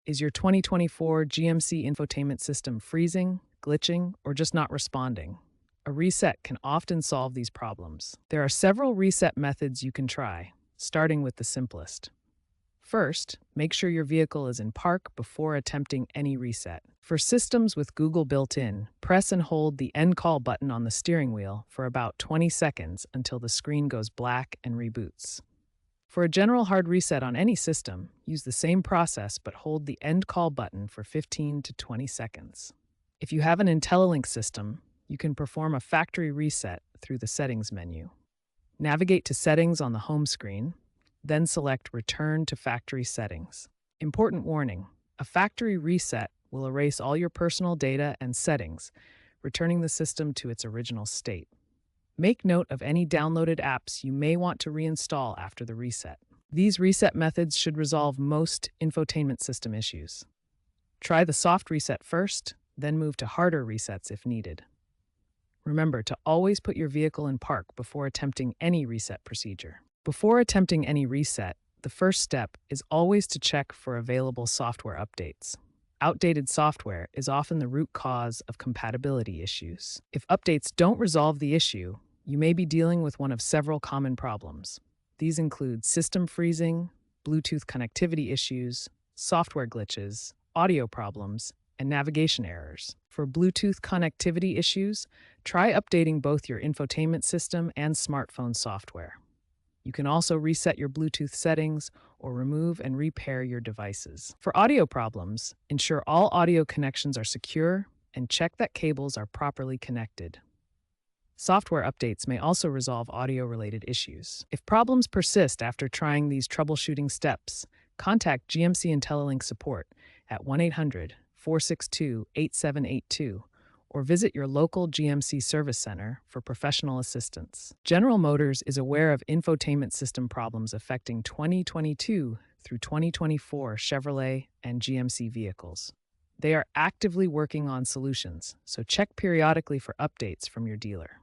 Is your 2024 GMC infotainment system freezing, glitching, or just not responding? A reset can often solve these problems. There are several reset methods you can try, starting with the simplest. First, make sure your vehicle is in park before attempting any reset. For systems with Google built in, press and hold the End Call button on the steering wheel for about 20 seconds until the screen goes black and reboots. For a general hard reset on any system, use the same process but hold the End Call button for 15 to 20 seconds. If you have an IntelliLink system, you can perform a factory reset through the Settings menu. Navigate to Settings on the home screen, then select Return to Factory Settings. Important warning: a factory reset will erase all your personal data and settings, returning the system to its original state. Make note of any downloaded apps you may want to reinstall after the reset. These reset methods should resolve most infotainment system issues. Try the soft reset first, then move to harder resets if needed. Remember to always put your vehicle in park before attempting any reset procedure. Before attempting any reset, the first step is always to check for available software updates. Outdated software is often the root cause of compatibility issues. If updates don't resolve the issue, you may be dealing with one of several common problems. These include system freezing, Bluetooth connectivity issues, software glitches, audio problems, and navigation errors. For Bluetooth connectivity issues, try updating both your infotainment system and smartphone software. You can also reset your Bluetooth settings or remove and repair your devices. For audio problems, ensure all audio connections are secure and check that cables are properly connected. Software updates may also resolve audio-related issues. If problems persist after trying these troubleshooting steps, contact GMC IntelliLink support at 1-800-462-8782 or visit your local GMC service center for professional assistance. General Motors is aware of infotainment system problems affecting 2022 through 2024 Chevrolet and GMC vehicles. They are actively working on solutions, so check periodically for updates from your dealer.